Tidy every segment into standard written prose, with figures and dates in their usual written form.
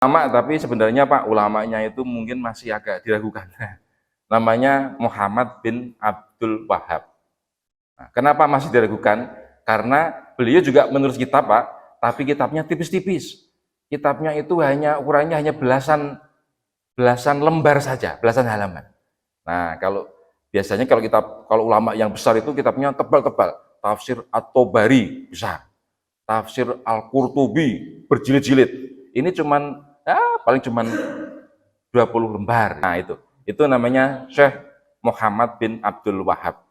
Ulama, tapi sebenarnya Pak, ulamanya itu mungkin masih agak diragukan. Namanya Muhammad bin Abdul Wahab. Nah, kenapa masih diragukan? Karena beliau juga menulis kitab Pak, tapi kitabnya tipis-tipis. Kitabnya itu ukurannya hanya belasan lembar saja, belasan halaman. Nah, kalau ulama yang besar itu kitabnya tebal-tebal. Tafsir At-Tabari besar, tafsir Al-Qurtubi berjilid-jilid. Ini paling cuman 20 lembar. Nah, itu namanya Syekh Muhammad bin Abdul Wahab.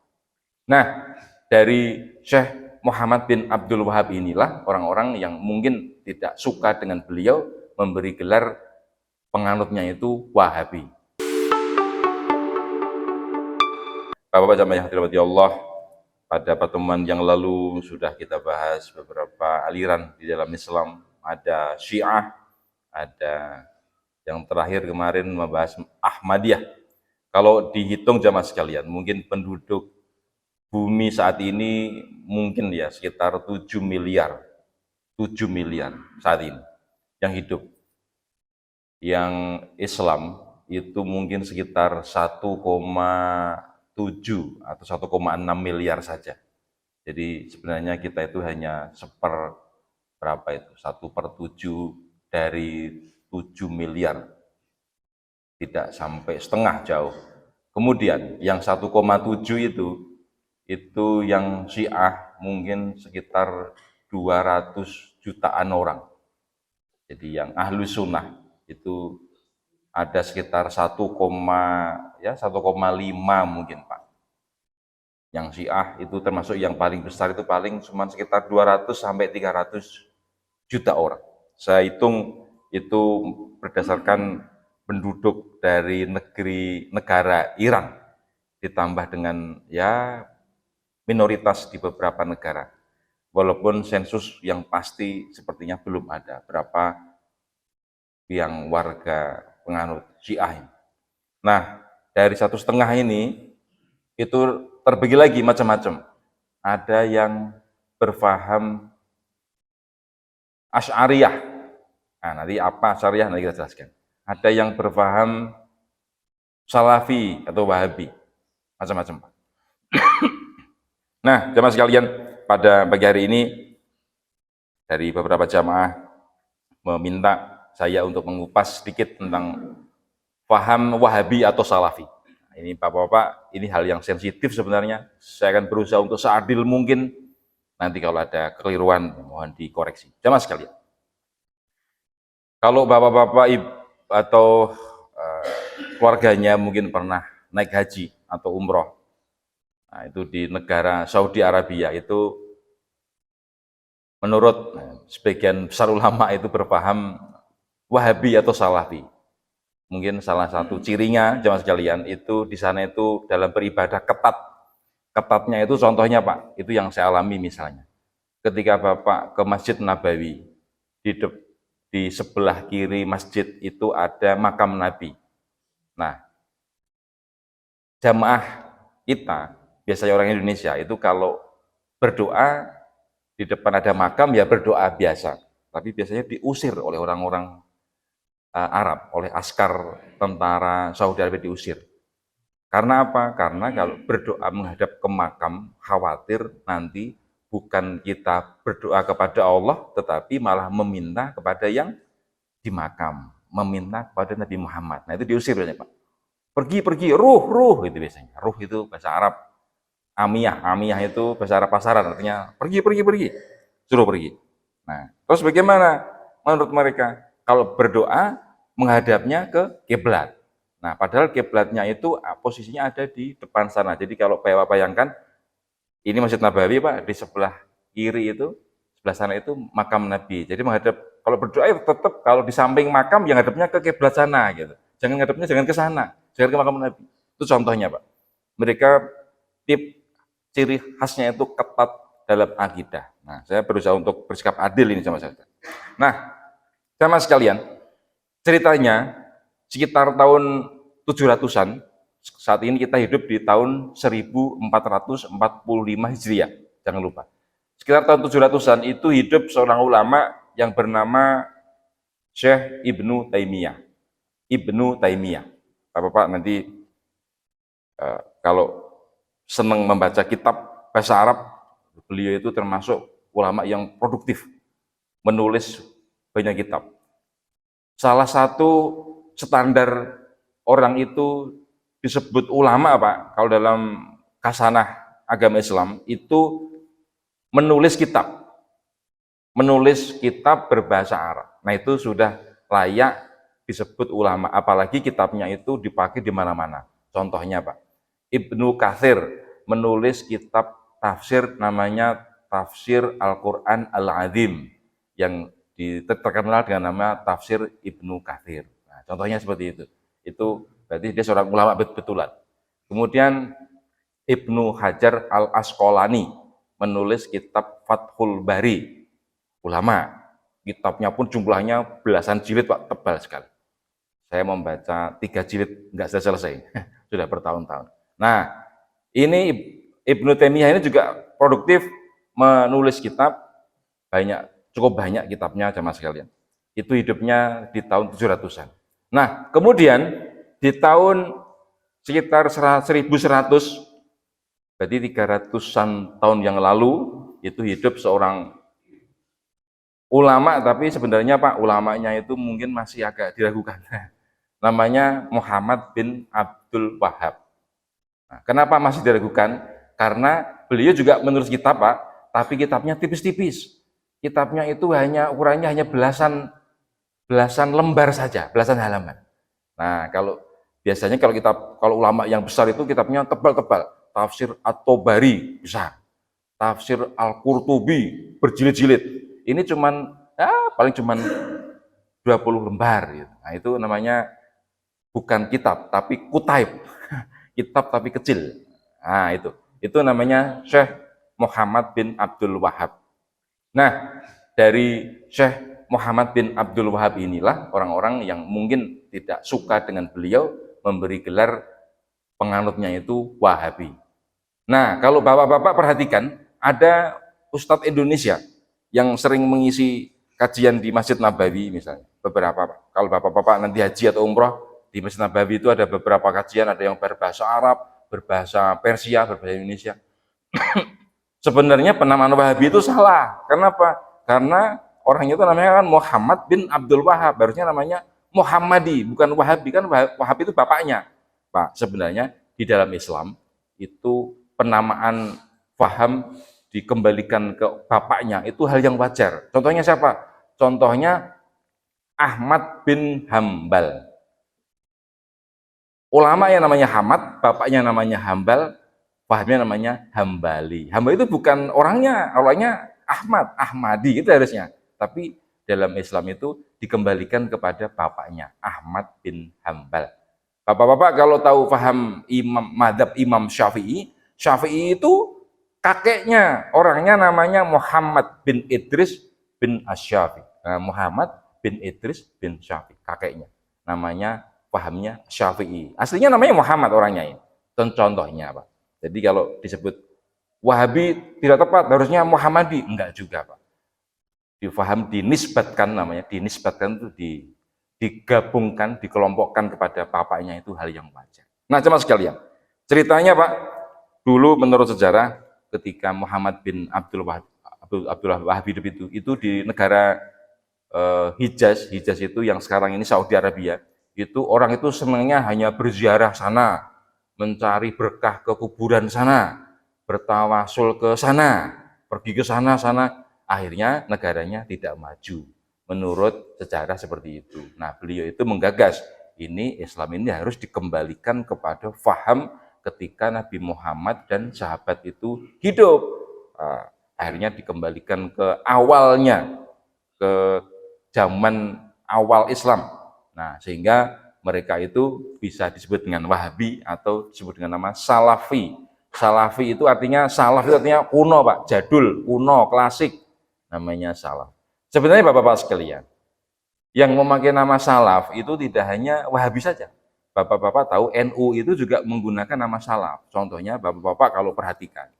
Nah, dari Syekh Muhammad bin Abdul Wahab inilah orang-orang yang mungkin tidak suka dengan beliau memberi gelar penganutnya itu Wahabi. Bapak-bapak jamaah yang dirahmati Allah, pada pertemuan yang lalu sudah kita bahas beberapa aliran di dalam Islam. Ada Syiah, ada yang terakhir kemarin membahas Ahmadiyah. Kalau dihitung jamaah sekalian, mungkin penduduk bumi saat ini mungkin ya sekitar 7 miliar saat ini yang hidup. Yang Islam itu mungkin sekitar 1,7 atau 1,6 miliar saja. Jadi sebenarnya kita itu hanya berapa itu? 1/7 dari 7 miliar. Tidak sampai setengah, jauh. Kemudian yang 1,7 itu yang Syiah mungkin sekitar 200 jutaan orang. Jadi yang ahlu sunnah itu ada sekitar 1,5 mungkin Pak. Yang Syiah itu termasuk yang paling besar, itu paling cuma sekitar 200 sampai 300 juta orang. Saya hitung itu berdasarkan penduduk dari negara Iran ditambah dengan minoritas di beberapa negara. Walaupun sensus yang pasti sepertinya belum ada berapa yang warga penganut Syiah ini. Nah, dari 1,5 ini itu terbagi lagi macam-macam. Ada yang berfaham Asy'ariyah. Nah, nanti apa Asy'ariyah nanti kita jelaskan. Ada yang berfaham Salafi atau Wahabi. Macam-macam. Nah, jamaah sekalian, pada pagi hari ini dari beberapa jamaah meminta saya untuk mengupas sedikit tentang paham Wahabi atau Salafi. Nah, ini Bapak-bapak, ini hal yang sensitif sebenarnya. Saya akan berusaha untuk seadil mungkin. Nanti kalau ada kekeliruan, mohon dikoreksi. Jamaah sekalian, kalau Bapak-bapak atau keluarganya mungkin pernah naik haji atau umroh, nah, itu di negara Saudi Arabia, itu menurut sebagian besar ulama itu berpaham Wahabi atau Salafi. Mungkin salah satu cirinya jemaah sekalian itu di sana itu dalam beribadah ketat. Ketatnya itu contohnya Pak, itu yang saya alami misalnya. Ketika Bapak ke Masjid Nabawi, di sebelah kiri masjid itu ada makam Nabi. Nah, jamaah kita, biasanya orang Indonesia itu kalau berdoa di depan ada makam ya berdoa biasa. Tapi biasanya diusir oleh orang-orang Arab, oleh askar tentara Saudi Arabia diusir. Karena apa? Karena kalau berdoa menghadap ke makam, khawatir nanti bukan kita berdoa kepada Allah, tetapi malah meminta kepada yang di makam, meminta kepada Nabi Muhammad. Nah, itu diusir biasanya Pak. Pergi, ruh, itu biasanya. Ruh itu bahasa Arab. Amiyah itu bahasa Arab pasaran, artinya pergi. Suruh pergi. Nah, terus bagaimana menurut mereka? Kalau berdoa menghadapnya ke kiblat. Nah, padahal kiblatnya itu posisinya ada di depan sana. Jadi kalau Bapak bayangkan, ini Masjid Nabawi Pak, di sebelah kiri itu, sebelah sana itu makam Nabi. Jadi kalau berdoa tetap kalau di samping makam yang hadapnya ke kiblat sana gitu. Jangan ke sana, jangan ke makam Nabi. Itu contohnya Pak. Mereka ciri khasnya itu ketat dalam akidah. Nah, saya berusaha untuk bersikap adil ini sama saya. Nah, sama sekalian, ceritanya sekitar tahun 700-an, saat ini kita hidup di tahun 1445 Hijriah, jangan lupa. Sekitar tahun 700-an itu hidup seorang ulama yang bernama Syekh Ibnu Taimiyah. Ibnu Taimiyah. Bapak-bapak nanti kalau senang membaca kitab bahasa Arab, beliau itu termasuk ulama yang produktif, menulis banyak kitab. Salah satu standar orang itu disebut ulama, Pak, kalau dalam kasanah agama Islam itu menulis kitab berbahasa Arab. Nah, itu sudah layak disebut ulama, apalagi kitabnya itu dipakai di mana-mana. Contohnya, Pak, Ibnu Katsir menulis kitab tafsir namanya Tafsir Al-Quran Al-Azim yang terkenal dengan nama Tafsir Ibnu Katsir. Nah, contohnya seperti itu. Itu berarti dia seorang ulama betulan. Kemudian Ibnu Hajar Al-Asqalani menulis kitab Fathul Bari, ulama. Kitabnya pun jumlahnya belasan jilid, Pak, tebal sekali. Saya membaca 3 jilid, nggak selesai, sudah bertahun-tahun. Nah, ini Ibnu Taimiyah ini juga produktif menulis kitab, cukup banyak kitabnya jamaah sekalian. Itu hidupnya di tahun 700-an. Nah, kemudian di tahun sekitar 1100, berarti 300-an tahun yang lalu, itu hidup seorang ulama, tapi sebenarnya, Pak, ulamanya itu mungkin masih agak diragukan. Namanya Muhammad bin Abdul Wahab. Nah, kenapa masih diragukan? Karena beliau juga menulis kitab, Pak, tapi kitabnya tipis-tipis. Kitabnya itu ukurannya hanya belasan lembar saja, belasan halaman. Nah, biasanya kalau ulama yang besar itu kitabnya tebal-tebal. Tafsir At-Tabari besar, tafsir Al-Qurtubi berjilid-jilid. Ini paling cuman 20 lembar gitu. Nah, itu namanya bukan kitab tapi kutaib. Kitab tapi kecil. Nah, itu namanya Syekh Muhammad bin Abdul Wahab. Nah, dari Syekh Muhammad bin Abdul Wahab inilah orang-orang yang mungkin tidak suka dengan beliau memberi gelar penganutnya itu Wahabi. Nah, kalau bapak-bapak perhatikan, ada Ustadz Indonesia yang sering mengisi kajian di Masjid Nabawi misalnya, beberapa. Kalau bapak-bapak nanti haji atau umroh, di Masjid Nabawi itu ada beberapa kajian, ada yang berbahasa Arab, berbahasa Persia, berbahasa Indonesia. Sebenarnya penamaan Wahabi itu salah. Kenapa? Karena orang itu namanya kan Muhammad bin Abdul Wahab, harusnya namanya Muhammadi, bukan Wahabi. Kan Wahabi itu bapaknya. Pak, sebenarnya di dalam Islam itu penamaan faham dikembalikan ke bapaknya itu hal yang wajar. Contohnya siapa? Contohnya Ahmad bin Hambal. Ulama yang namanya Ahmad, bapaknya namanya Hambal, fahamnya namanya Hambali. Hambali itu bukan orangnya Ahmad, Ahmadi itu harusnya. Tapi dalam Islam itu dikembalikan kepada bapaknya, Ahmad bin Hambal. Bapak-bapak kalau tahu paham madhab Imam Syafi'i, Syafi'i itu kakeknya, orangnya namanya Muhammad bin Idris bin Asy-Syafi'i. Nah, Muhammad bin Idris bin Syafi'i, kakeknya. Namanya, pahamnya Syafi'i. Aslinya namanya Muhammad orangnya ini. Contohnya, Pak. Jadi kalau disebut Wahabi tidak tepat, harusnya Muhammadi. Enggak juga, Pak. Dinisbatkan itu digabungkan, dikelompokkan kepada bapaknya itu hal yang wajar. Nah, jemaah sekalian, ceritanya, Pak, dulu menurut sejarah ketika Muhammad bin Abdul Wahab hidup itu di negara Hijaz itu yang sekarang ini Saudi Arabia, itu orang itu senangnya hanya berziarah sana, mencari berkah ke kuburan sana, bertawasul ke sana, pergi ke sana, akhirnya negaranya tidak maju. Menurut sejarah seperti itu. Nah, beliau itu menggagas, Islam ini harus dikembalikan kepada faham ketika Nabi Muhammad dan sahabat itu hidup. Akhirnya dikembalikan ke awalnya, ke zaman awal Islam. Nah, sehingga mereka itu bisa disebut dengan Wahabi atau disebut dengan nama Salafi. Salafi itu artinya, salaf itu artinya kuno, Pak, jadul, kuno, klasik, namanya salaf. Sebenarnya bapak-bapak sekalian, yang memakai nama salaf itu tidak hanya Wahabi saja. Bapak-bapak tahu NU itu juga menggunakan nama salaf. Contohnya bapak-bapak kalau perhatikan,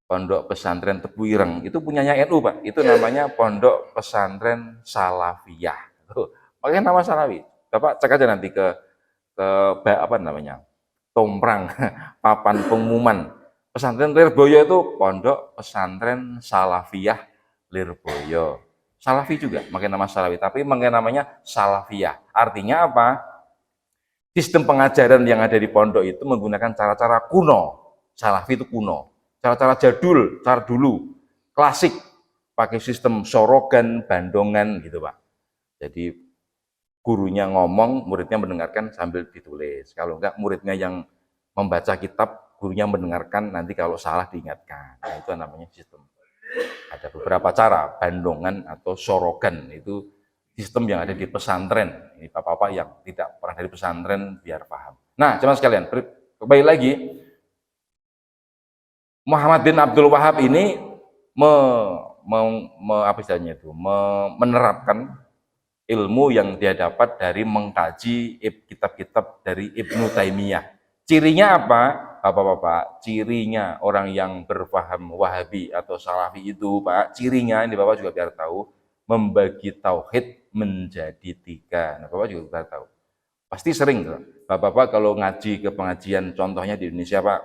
Pondok Pesantren Tebu Ireng itu punyanya NU, Pak. Itu namanya Pondok Pesantren Salafiyah. Tuh, makanya nama Salafi. Bapak cek aja nanti apa namanya? Tomprang, papan pengumuman. Pesantren Lirboyo itu pondok pesantren Salafiyah Lirboyo. Salafi juga, pakai nama Salafi, tapi pakai namanya Salafiyah. Artinya apa? Sistem pengajaran yang ada di pondok itu menggunakan cara-cara kuno. Salafi itu kuno. Cara-cara jadul, cara dulu, klasik. Pakai sistem sorogan, bandongan gitu Pak. Jadi gurunya ngomong, muridnya mendengarkan sambil ditulis. Kalau enggak, muridnya yang membaca kitab, gurunya mendengarkan, nanti kalau salah diingatkan. Nah, itu namanya sistem. Ada beberapa cara, bandongan atau sorogan. Itu sistem yang ada di pesantren. Ini bapak-bapak yang tidak pernah dari pesantren biar paham. Nah, jemaah sekalian, kembali lagi, Muhammad bin Abdul Wahab ini menerapkan ilmu yang dia dapat dari mengkaji kitab-kitab dari Ibnu Taimiyah. Cirinya apa, bapak-bapak? Cirinya orang yang berpaham Wahabi atau Salafi itu, Pak, cirinya ini bapak juga biar tahu, membagi tauhid menjadi 3. Nah, bapak juga biar tahu. Pasti sering, bapak-bapak kalau ngaji ke pengajian, contohnya di Indonesia, Pak,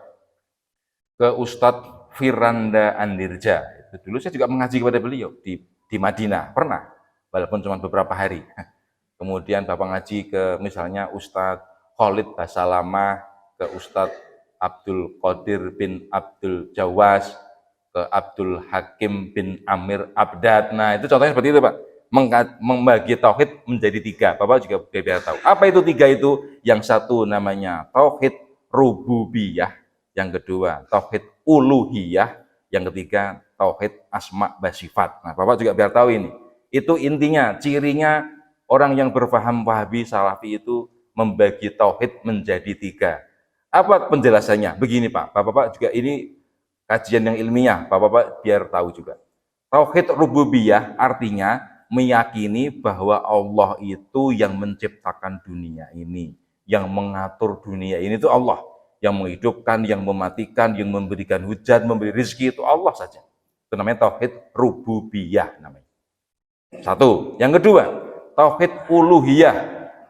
ke Ustadz Firanda Andirja. Dulu saya juga mengaji kepada beliau di Madinah, pernah, walaupun cuma beberapa hari. Kemudian bapak ngaji ke misalnya Ustadz Khalid Basalamah, ke Ustadz Abdul Qadir bin Abdul Jawas, ke Abdul Hakim bin Amir Abdad. Nah, itu contohnya seperti itu Pak. Membagi tauhid menjadi 3. Bapak juga biar tahu. Apa itu 3 itu? Yang satu namanya tauhid rububiyah, yang kedua tauhid uluhiyah, yang ketiga tauhid asma wa sifat. Nah, Bapak juga biar tahu ini. Itu intinya, cirinya orang yang berpaham Wahabi Salafi itu membagi tauhid menjadi 3. Apa penjelasannya? Begini Pak, Bapak-bapak juga ini kajian yang ilmiah, Bapak-bapak biar tahu juga. Tauhid rububiyah artinya meyakini bahwa Allah itu yang menciptakan dunia ini, yang mengatur dunia ini itu Allah, yang menghidupkan, yang mematikan, yang memberikan hujan, memberi rezeki itu Allah saja. Itu namanya tauhid rububiyah namanya. Satu. Yang kedua, tauhid uluhiyah.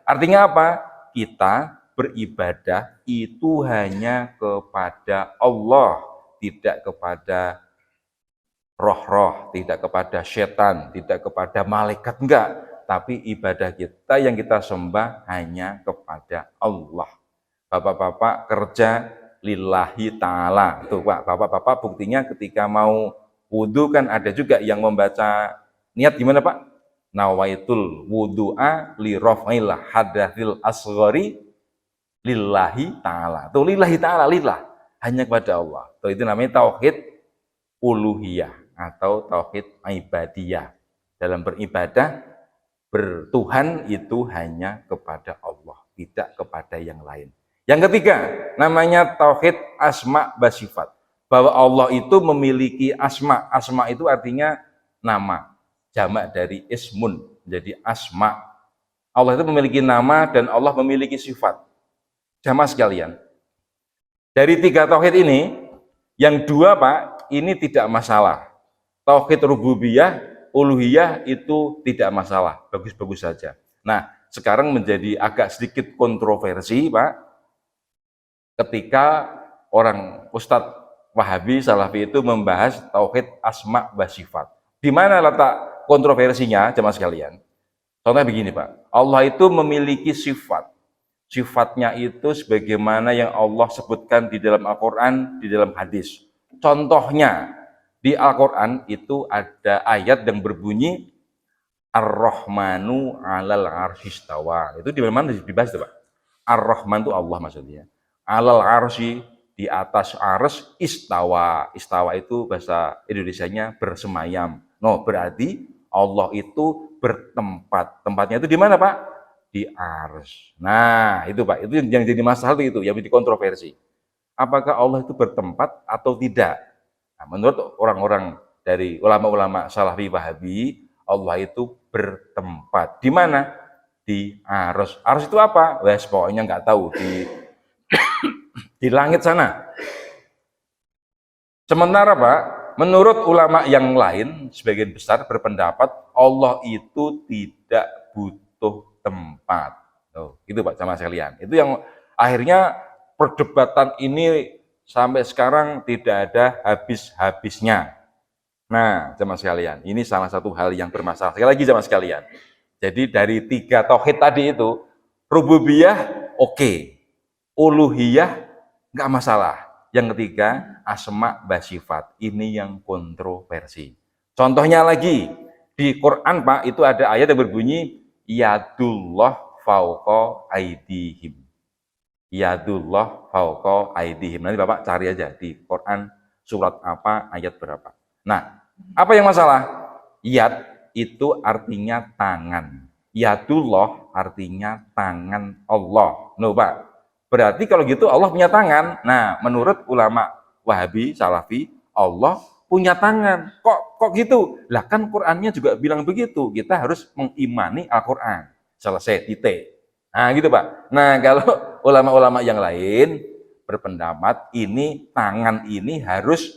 Artinya apa? Kita beribadah itu hanya kepada Allah, tidak kepada roh-roh, tidak kepada setan, tidak kepada malaikat, enggak. Tapi ibadah kita yang kita sembah hanya kepada Allah. Bapak-bapak kerja lillahi ta'ala. Tuh Pak, bapak-bapak buktinya ketika mau wudhu kan ada juga yang membaca niat gimana Pak? Nawaitul wudu'a li raf'il hadatsil asghari lillahi ta'ala. Tuh lillahi ta'ala, lillah, hanya kepada Allah. Tuh itu namanya tauhid uluhiyah atau tauhid ibadiyah. Dalam beribadah, bertuhan itu hanya kepada Allah, tidak kepada yang lain. Yang ketiga, namanya tauhid asma wa sifat. Bahwa Allah itu memiliki asma. Asma itu artinya nama. Jamak dari ismun, jadi asma. Allah itu memiliki nama dan Allah memiliki sifat. Jamaah sekalian, dari 3 tauhid ini, yang 2 Pak, ini tidak masalah. Tauhid rububiyah, uluhiyah itu tidak masalah, bagus-bagus saja. Nah, sekarang menjadi agak sedikit kontroversi Pak, ketika orang Ustadz Wahabi Salafi itu membahas tauhid asma wa sifat. Di mana letak kontroversinya, jemaah sekalian? Contohnya begini Pak, Allah itu memiliki sifat. Sifatnya itu sebagaimana yang Allah sebutkan di dalam Al-Quran, di dalam hadis. Contohnya, di Al-Quran itu ada ayat yang berbunyi Ar-Rahmanu 'alal 'arsy istawa. Itu di mana dibahas itu Pak? Ar-Rahman itu Allah maksudnya. 'Alal 'arsy, di atas arsy, istawa. Istawa itu bahasa Indonesianya bersemayam. No, berarti Allah itu bertempat. Tempatnya itu di mana Pak? Di arsy. Nah, itu Pak, itu yang jadi masalah itu, yang jadi kontroversi. Apakah Allah itu bertempat atau tidak? Nah, menurut orang-orang dari ulama-ulama Salafi Wahabi, Allah itu bertempat. Di mana? Di arsy. Arsy itu apa? Wes pokoknya nggak tahu, di langit sana. Sementara Pak, menurut ulama yang lain, sebagian besar berpendapat Allah itu tidak butuh butuh tempat. Gitu Pak jamaah sekalian. Itu yang akhirnya perdebatan ini sampai sekarang tidak ada habis-habisnya. Nah, jamaah sekalian, ini salah satu hal yang bermasalah. Sekali lagi jamaah sekalian. Jadi dari 3 tauhid tadi itu, rububiyah oke, uluhiyah nggak masalah. Yang ketiga, asma wa sifat. Ini yang kontroversi. Contohnya lagi, di Quran Pak, itu ada ayat yang berbunyi, Yadullah fauqa aidihim. Yadullah fauqa aidihim. Nanti Bapak cari aja di Quran surat apa, ayat berapa. Nah, apa yang masalah? Yad itu artinya tangan. Yadullah artinya tangan Allah. No, Pak. Berarti kalau gitu Allah punya tangan. Nah, menurut ulama Wahabi, Salafi, Allah punya tangan. Kok gitu? Lah kan Qur'annya juga bilang begitu. Kita harus mengimani Al-Qur'an. Selesai, titik. Nah, gitu Pak. Nah, kalau ulama-ulama yang lain berpendapat ini tangan ini harus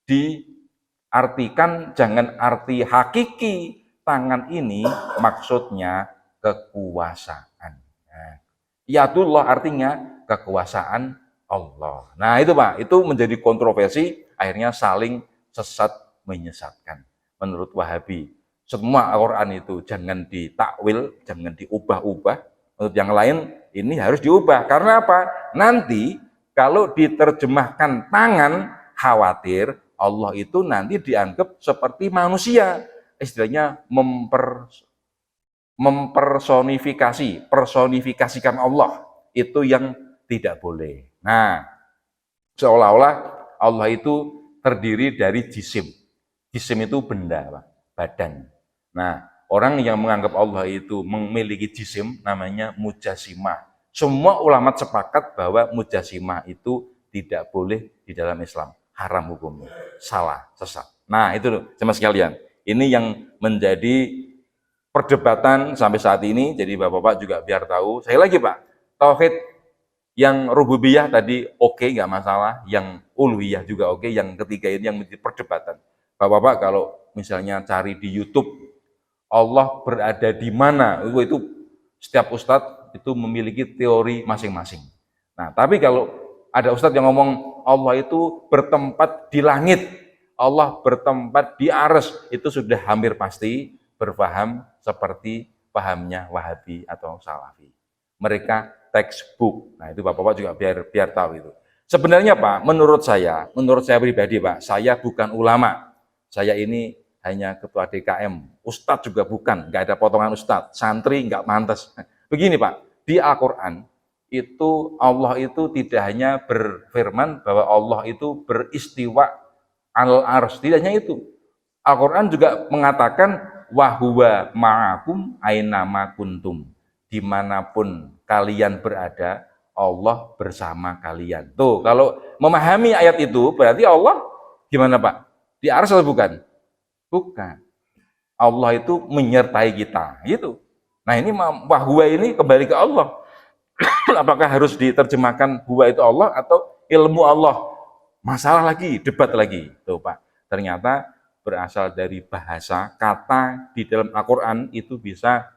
diartikan jangan arti hakiki. Tangan ini maksudnya kekuasaan. Nah, Yadullah artinya kekuasaan Allah. Nah, itu Pak, itu menjadi kontroversi, akhirnya saling sesat menyesatkan. Menurut Wahabi, semua Al-Quran itu jangan ditakwil, jangan diubah-ubah. Menurut yang lain, ini harus diubah. Karena apa? Nanti kalau diterjemahkan tangan, khawatir Allah itu nanti dianggap seperti manusia. Istilahnya personifikasikan Allah. Itu yang tidak boleh. Nah, seolah-olah Allah itu terdiri dari jisim. Jisim itu benda, badan. Nah, orang yang menganggap Allah itu memiliki jisim namanya mujassimah. Semua ulama sepakat bahwa mujassimah itu tidak boleh di dalam Islam. Haram hukumnya. Salah, sesat. Nah, itu loh, sama sekalian. Ini yang menjadi perdebatan sampai saat ini. Jadi Bapak-Bapak juga biar tahu. Saya lagi Pak, tauhid yang rububiyah tadi oke, nggak masalah. Yang uluhiyah juga oke. Yang ketiga ini yang menjadi perdebatan. Bapak-Bapak kalau misalnya cari di YouTube, Allah berada di mana? Itu setiap ustadz itu memiliki teori masing-masing. Nah, tapi kalau ada ustadz yang ngomong Allah itu bertempat di langit, Allah bertempat di arsy, itu sudah hampir pasti berpaham seperti pahamnya Wahabi atau Salafi. Mereka textbook. Nah, itu Bapak-Bapak juga biar tahu itu. Sebenarnya Pak, menurut saya pribadi Pak, saya bukan ulama. Saya ini hanya ketua DKM. Ustadz juga bukan, nggak ada potongan ustadz. Santri nggak pantas. Begini Pak, di Al-Quran itu Allah itu tidak hanya berfirman bahwa Allah itu beristiwa al-arsy, tidak hanya itu. Al-Quran juga mengatakan wahuwa ma'akum ainama kuntum. Dimanapun kalian berada, Allah bersama kalian. Tuh, kalau memahami ayat itu, berarti Allah gimana Pak? Di arsy atau bukan? Bukan. Allah itu menyertai kita, gitu. Nah ini wahuwa ini kembali ke Allah. Apakah harus diterjemahkan huwa itu Allah atau ilmu Allah? Masalah lagi, debat lagi. Tuh Pak, ternyata berasal dari bahasa, kata di dalam Al-Quran itu bisa,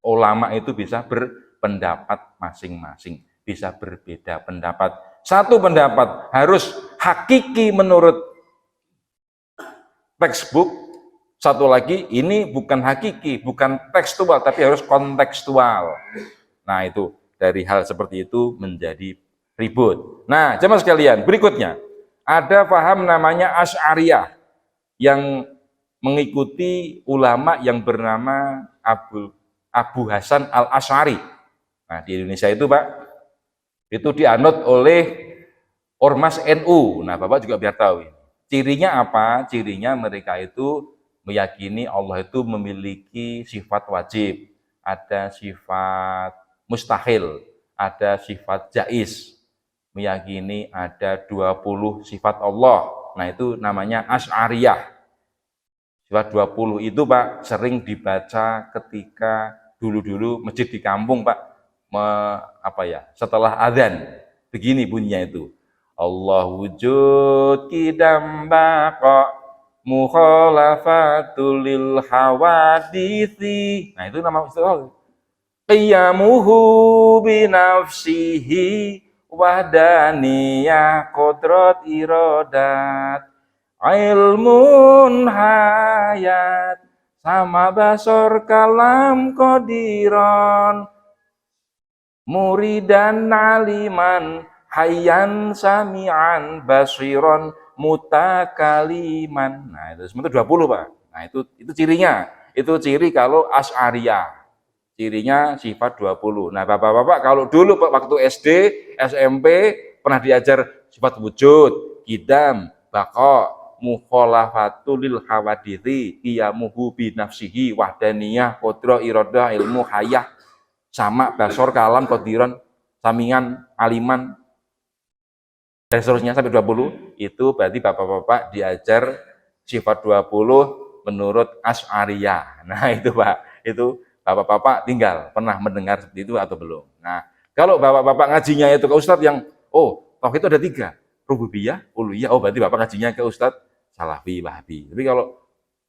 ulama itu bisa berpendapat masing-masing, bisa berbeda pendapat. Satu pendapat harus hakiki menurut textbook, satu lagi ini bukan hakiki, bukan tekstual, tapi harus kontekstual. Nah itu, dari hal seperti itu menjadi ribut. Nah, jemaah sekalian, berikutnya ada paham namanya Asy'ariyah yang mengikuti ulama yang bernama Abu Hasan Al-Asy'ari. Nah, di Indonesia itu Pak, itu dianut oleh Ormas NU. Nah, Bapak juga biar tahu. Cirinya apa? Cirinya mereka itu meyakini Allah itu memiliki sifat wajib, ada sifat mustahil, ada sifat jaiz, meyakini ada 20 sifat Allah. Nah, itu namanya Asy'ariyah. Sifat 20 itu Pak sering dibaca ketika dulu-dulu masjid di kampung Pak, setelah adzan. Begini bunyinya itu. Allah wujud kidam baqa mukhalafatul lil hawadithi. Nah, itu nama istilah qiyamuhu binafsihi wahdaniyah qudrat iradat ilmun hayat sama basor kalam qadiran muridan aliman hayyan sami'an basiron mutakaliman. Nah, itu semua itu 20, Pak. Nah, itu cirinya. Itu ciri kalau Asy'ariyah. Cirinya sifat 20. Nah, Bapak-bapak kalau dulu waktu SD, SMP pernah diajar sifat wujud, qidam, baqa, mukhalafatul lil hawadithi, qiyamuhu bi nafsihi, wahdaniyah, qudrah, iradah, ilmu, hayah, sama, basor, kalam, qadiran, samingan, aliman, dan seterusnya sampai 20, itu berarti Bapak-bapak diajar sifat 20 menurut Asy'ariyah. Nah, itu Pak, itu Bapak-bapak tinggal pernah mendengar seperti itu atau belum. Nah, kalau Bapak-bapak ngajinya itu ke Ustadz yang, oh, tauhid itu ada 3, rububiyah, uluhiyah, oh berarti Bapak ngajinya ke Ustadz Salafi, Wahabi. Tapi kalau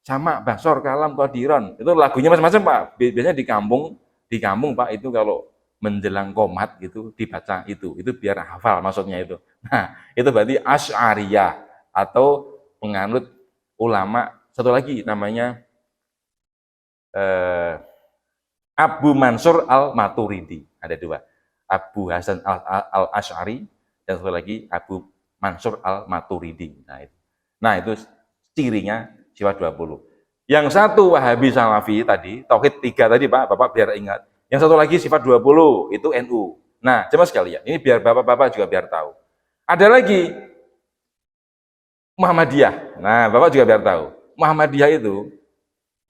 sama, basor, kalam, qadiran, itu lagunya macam-macam Pak. Biasanya di kampung Pak, itu kalau menjelang qomat gitu dibaca itu biar hafal maksudnya itu. Nah, itu berarti Asy'ariyah atau penganut ulama satu lagi namanya Abu Mansur al-Maturidi. Ada 2. Abu Hasan al-Asy'ari dan satu lagi Abu Mansur al-Maturidi. Nah, itu cirinya sifat 20. Yang satu Wahabi Salafi tadi, tauhid 3 tadi Pak, Bapak biar ingat. Yang satu lagi sifat 20, itu NU. Nah, jemaah sekalian, ini biar Bapak-bapak juga biar tahu. Ada lagi Muhammadiyah. Nah, Bapak juga biar tahu. Muhammadiyah itu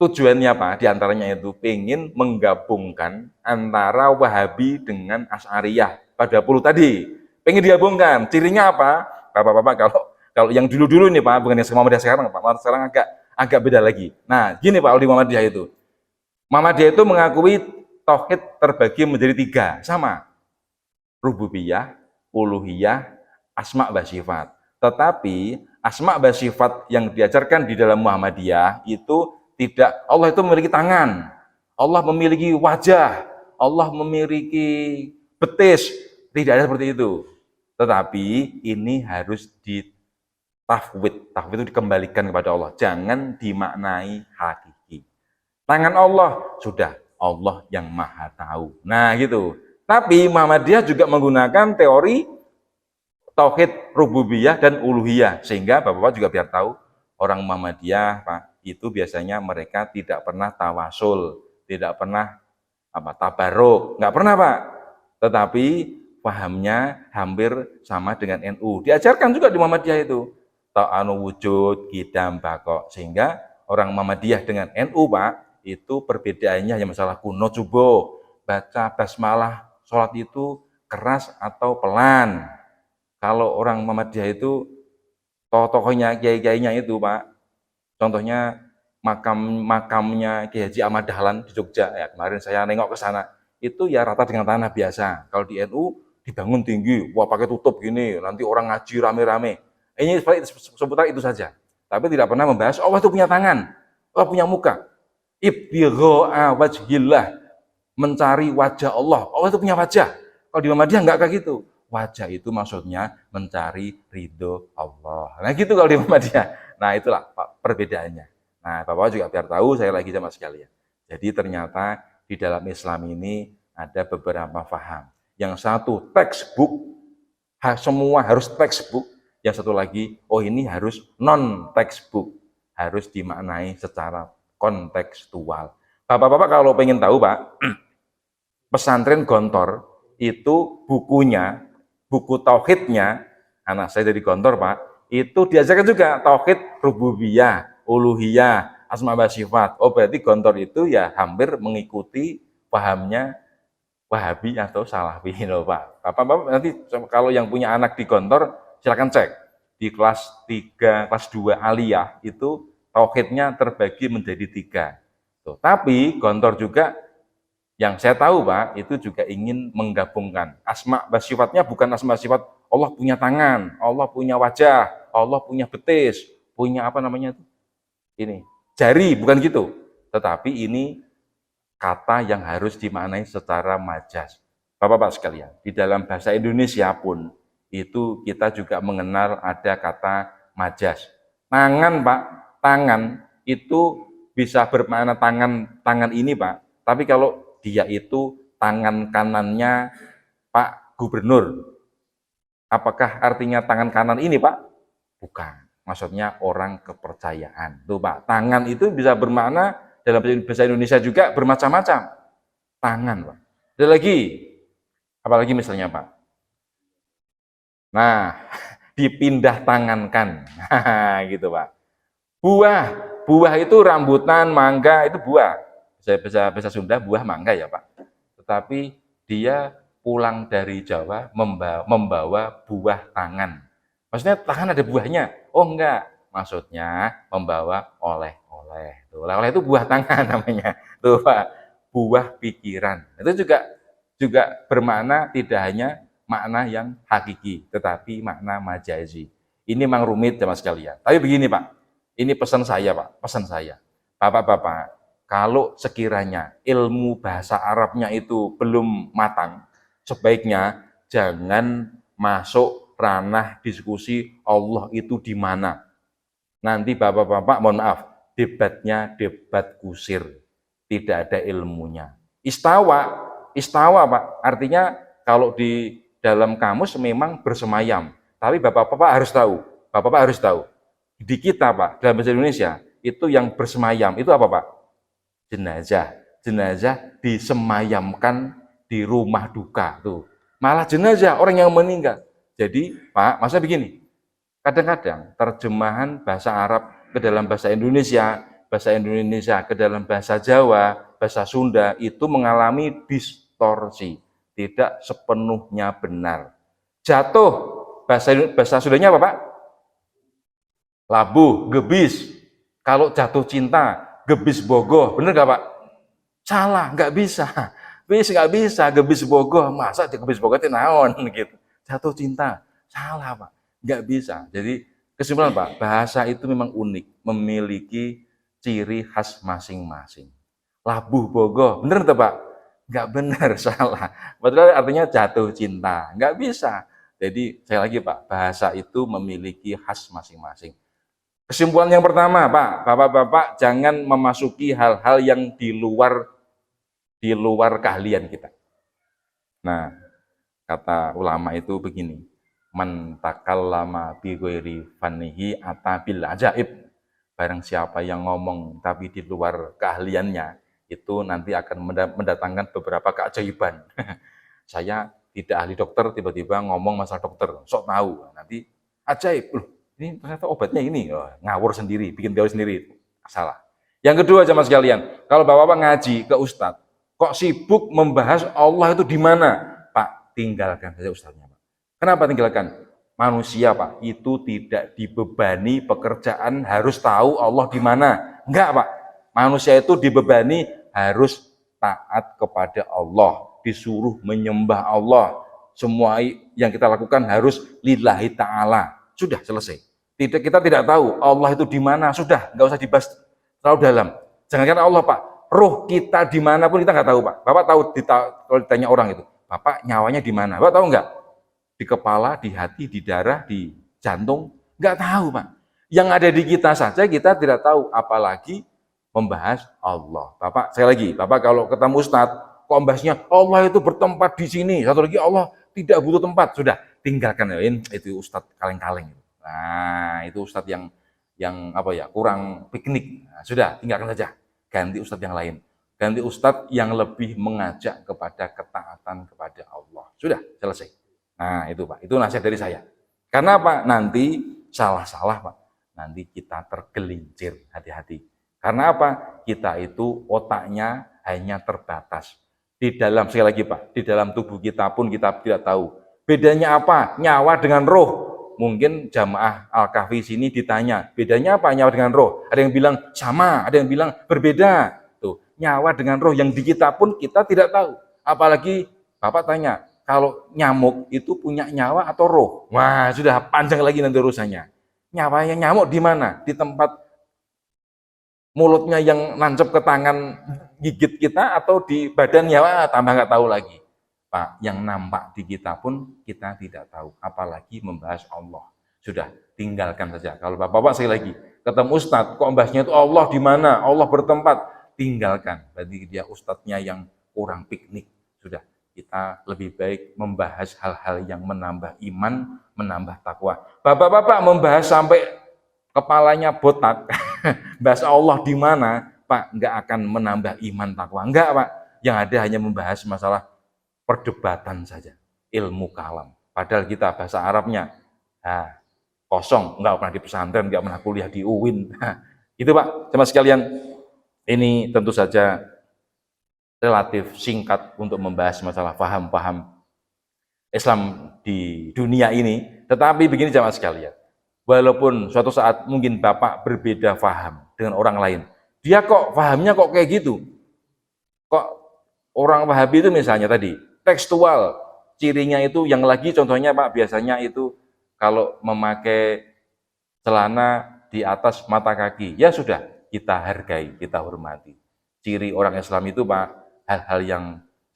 tujuannya apa? Di antaranya itu pengen menggabungkan antara Wahabi dengan Asy'ariyah pada 20 tadi. Pengen digabungkan. Cirinya apa? Bapak-bapak kalau yang dulu-dulu ini Pak, bukan yang Muhammadiyah sekarang Pak. Sekarang agak beda lagi. Nah, gini Pak, di Muhammadiyah itu. Muhammadiyah itu mengakui tauhid terbagi menjadi 3, sama. Rububiyah, uluhiyah, asma wa sifat. Tetapi asma wa sifat yang diajarkan di dalam Muhammadiyah itu tidak, Allah itu memiliki tangan, Allah memiliki wajah, Allah memiliki betis, tidak ada seperti itu. Tetapi ini harus ditafwid, tafwid itu dikembalikan kepada Allah, jangan dimaknai hakiki. Tangan Allah, sudah, Allah yang maha tahu. Nah gitu. Tapi Muhammadiyah juga menggunakan teori tauhid rububiyah dan uluhiyah, sehingga Bapak-bapak juga biar tahu, orang Muhammadiyah Pak, itu biasanya mereka tidak pernah tawasul, tidak pernah tabaruk, nggak pernah Pak. Tetapi pahamnya hampir sama dengan NU. Diajarkan juga di Muhammadiyah itu ta'anu wujud, qidam, baqa, sehingga orang Muhammadiyah dengan NU Pak, itu perbedaannya hanya masalah kunut subuh, baca basmalah sholat itu keras atau pelan. Kalau orang Muhammadiyah itu tokohnya, kiai-kiainya itu Pak, contohnya makamnya Kiai Haji Ahmad Dahlan di Jogja, ya kemarin saya nengok ke sana, itu ya rata dengan tanah biasa. Kalau di NU dibangun tinggi, wah pakai tutup gini, nanti orang ngaji rame-rame. Ini seputar itu saja. Tapi tidak pernah membahas Allah itu punya tangan, Allah punya muka. Ibtigha'a wajhillah, mencari wajah Allah. Allah itu punya wajah. Kalau di Muhammadiyah enggak kayak gitu. Wajah itu maksudnya mencari ridho Allah. Nah gitu kalau di Muhammadiyah. Nah itulah Pak, perbedaannya. Nah Bapak juga biar tahu, saya lagi sama sekalian. Jadi ternyata di dalam Islam ini ada beberapa faham. Yang satu textbook, semua harus textbook. Yang satu lagi, oh ini harus non textbook, harus dimaknai secara kontekstual. Bapak-bapak kalau pengen tahu Pak, pesantren Gontor itu bukunya, buku tauhidnya, anak saya dari Gontor Pak, itu diajarkan juga tauhid rububiyah, uluhiyah, asma wa sifat. Oh berarti Gontor itu ya hampir mengikuti pahamnya Wahabi atau Salafi loh Pak. Bapak-bapak nanti kalau yang punya anak di Gontor silakan cek. Di kelas 3, kelas 2 aliyah itu tauhidnya terbagi menjadi 3. Tuh, tapi Gontor juga yang saya tahu Pak, itu juga ingin menggabungkan asma wa sifatnya, bukan asma wa sifat Allah punya tangan, Allah punya wajah, Allah punya betis, punya apa namanya itu? Ini, jari, bukan gitu. Tetapi ini kata yang harus dimaknai secara majas. Bapak-bapak sekalian, di dalam bahasa Indonesia pun itu kita juga mengenal ada kata majas. Tangan, Pak, tangan itu bisa bermakna tangan ini, Pak. Tapi kalau dia itu tangan kanannya Pak Gubernur, apakah artinya tangan kanan ini, Pak? Bukan. Maksudnya orang kepercayaan. Tuh, Pak. Tangan itu bisa bermakna dalam bahasa Indonesia juga bermacam-macam. Tangan, Pak. Ada lagi. Apalagi misalnya, Pak. Nah, dipindah tangankan. Gitu, Pak. Buah. Buah itu rambutan, mangga, itu buah. Bahasa Sunda buah mangga ya, Pak. Tetapi dia pulang dari Jawa membawa buah tangan. Maksudnya tangan ada buahnya? Oh enggak, maksudnya membawa oleh-oleh. Oleh-oleh itu buah tangan namanya. Tuh Pak, buah pikiran. Itu juga bermakna tidak hanya makna yang hakiki, tetapi makna majazi. Ini memang rumit sama sekalian. Tapi begini Pak, ini pesan saya Pak, pesan saya. Bapak-bapak, kalau sekiranya ilmu bahasa Arabnya itu belum matang, sebaiknya jangan masuk ranah diskusi Allah itu di mana. Nanti bapak-bapak mohon maaf, debatnya debat kusir, tidak ada ilmunya. Istawa Pak, artinya kalau di dalam kamus memang bersemayam, tapi bapak-bapak harus tahu, di kita Pak, dalam bahasa Indonesia, itu yang bersemayam, itu apa Pak? Jenazah. Jenazah disemayamkan di rumah duka tuh. Malah jenazah orang yang meninggal. Jadi Pak, maksudnya begini, kadang-kadang terjemahan bahasa Arab ke dalam bahasa Indonesia ke dalam bahasa Jawa, bahasa Sunda itu mengalami distorsi, tidak sepenuhnya benar. Jatuh, bahasa Sundanya apa Pak? Labuh, gebis. Kalau jatuh cinta, gebis bogoh, bener gak Pak? Salah, nggak bisa. Nggak bisa, gebis bogoh. Masa gebis bogoh itu naon gitu. Jatuh cinta, salah Pak. Nggak bisa. Jadi kesimpulan Pak, bahasa itu memang unik, memiliki ciri khas masing-masing. Labuh bogoh, bener tuh Pak? Nggak benar, salah. Padahal artinya jatuh cinta, nggak bisa. Jadi saya lagi Pak, bahasa itu memiliki khas masing-masing. Kesimpulan yang pertama, Pak, Bapak-bapak jangan memasuki hal-hal yang di luar keahlian kita. Nah, kata ulama itu begini, man takallama bi ghairi fannihi atabil ajaib. Barang siapa yang ngomong tapi di luar keahliannya, itu nanti akan mendatangkan beberapa keajaiban. Saya tidak ahli dokter, tiba-tiba ngomong masalah dokter, sok tahu. Nanti ajaib, loh, ini ternyata obatnya ini, oh, ngawur sendiri, bikin teori sendiri, salah. Yang kedua jamaah sekalian, kalau bapak-bapak ngaji ke ustadz, kok sibuk membahas Allah itu di mana? Pak, tinggalkan saja ustadznya. Pak. Kenapa tinggalkan? Manusia Pak, itu tidak dibebani pekerjaan harus tahu Allah di mana. Enggak Pak, manusia itu dibebani harus taat kepada Allah, disuruh menyembah Allah. Semua yang kita lakukan harus lillahi ta'ala. Sudah selesai. Kita tidak tahu Allah itu di mana, sudah, nggak usah dibahas terlalu dalam. Jangankan Allah Pak, roh kita di mana pun kita nggak tahu Pak. Bapak tahu kalau ditanya orang itu, Bapak nyawanya di mana? Bapak tahu nggak? Di kepala, di hati, di darah, di jantung? Nggak tahu Pak. Yang ada di kita saja kita tidak tahu, apalagi membahas Allah. Bapak, sekali lagi, Bapak kalau ketemu Ustadz, kok membahasnya Allah itu bertempat di sini, satu lagi Allah tidak butuh tempat, sudah tinggalkan ya, itu Ustadz kaleng-kaleng. Nah, itu Ustadz yang apa ya, kurang piknik. Nah, sudah tinggalkan saja, ganti Ustadz yang lain, ganti Ustadz yang lebih mengajak kepada ketaatan kepada Allah. Sudah selesai. Nah, itu Pak, itu nasihat dari saya. Karena apa? Nanti salah-salah Pak, nanti kita tergelincir, hati-hati. Karena apa? Kita itu otaknya hanya terbatas. Di dalam, sekali lagi Pak, di dalam tubuh kita pun kita tidak tahu. Bedanya apa? Nyawa dengan roh. Mungkin jamaah Al-Kahfi sini ditanya, bedanya apa nyawa dengan roh? Ada yang bilang sama, ada yang bilang berbeda. Tuh, nyawa dengan roh yang di kita pun kita tidak tahu. Apalagi Bapak tanya, kalau nyamuk itu punya nyawa atau roh? Wah, sudah panjang lagi nanti urusannya. Nyawanya nyamuk di mana? Di tempat mulutnya yang nancep ke tangan gigit kita atau di badannya, wah tambah nggak tahu lagi. Pak, yang nampak di kita pun kita tidak tahu, apalagi membahas Allah. Sudah, tinggalkan saja. Kalau Bapak-bapak sekali lagi ketemu Ustadz, kok membahasnya itu Allah di mana? Allah bertempat. Tinggalkan. Berarti dia Ustadznya yang kurang piknik. Sudah, kita lebih baik membahas hal-hal yang menambah iman, menambah takwa. Bapak-bapak membahas sampai kepalanya botak, bahas Allah di mana, Pak, nggak akan menambah iman takwa. Enggak, Pak. Yang ada hanya membahas masalah perdebatan saja, ilmu kalam. Padahal kita bahasa Arabnya kosong, nggak pernah di pesantren, nggak pernah kuliah di UIN. Itu Pak, sama sekalian, ini tentu saja relatif singkat untuk membahas masalah paham-paham Islam di dunia ini. Tetapi begini jamaah sekalian, walaupun suatu saat mungkin Bapak berbeda paham dengan orang lain, dia kok pahamnya kok kayak gitu, kok orang Wahabi itu misalnya tadi tekstual, cirinya itu yang lagi contohnya Pak, biasanya itu kalau memakai celana di atas mata kaki, ya sudah, kita hargai, kita hormati. Ciri orang Islam itu Pak, hal-hal yang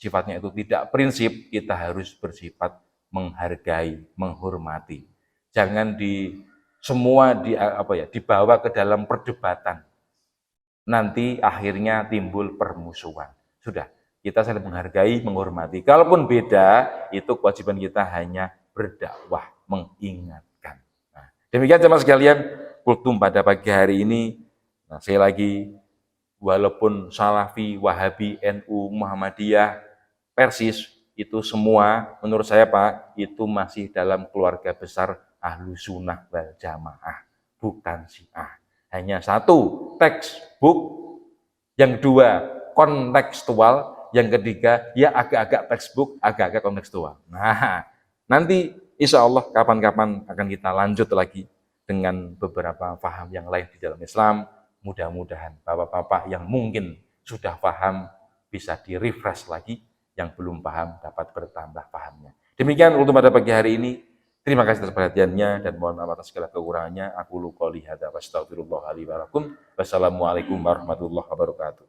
sifatnya itu tidak prinsip, kita harus bersifat menghargai, menghormati. Jangan semua dibawa ke dalam perdebatan. Nanti akhirnya timbul permusuhan. Sudah, kita saling menghargai, menghormati. Kalaupun beda, itu kewajiban kita hanya berdakwah, mengingatkan. Nah, demikian jemaah sekalian, kultum pada pagi hari ini. Nah, saya lagi, walaupun Salafi, Wahabi, NU, Muhammadiyah, Persis, itu semua menurut saya Pak, itu masih dalam keluarga besar Ahlu Sunnah wal Jamaah, bukan Syiah. Hanya satu, textbook. Yang dua, kontekstual. Yang ketiga, ya agak-agak textbook, agak-agak kontekstual. Nah, nanti insya Allah kapan-kapan akan kita lanjut lagi dengan beberapa paham yang lain di dalam Islam. Mudah-mudahan bapak-bapak yang mungkin sudah paham bisa di-refresh lagi, yang belum paham dapat bertambah pahamnya. Demikian untuk pada pagi hari ini. Terima kasih atas perhatiannya dan mohon maaf atas segala kekurangannya. Aku qouli hadza wa astaghfirullah li wa lakum. Wassalamualaikum warahmatullahi wabarakatuh.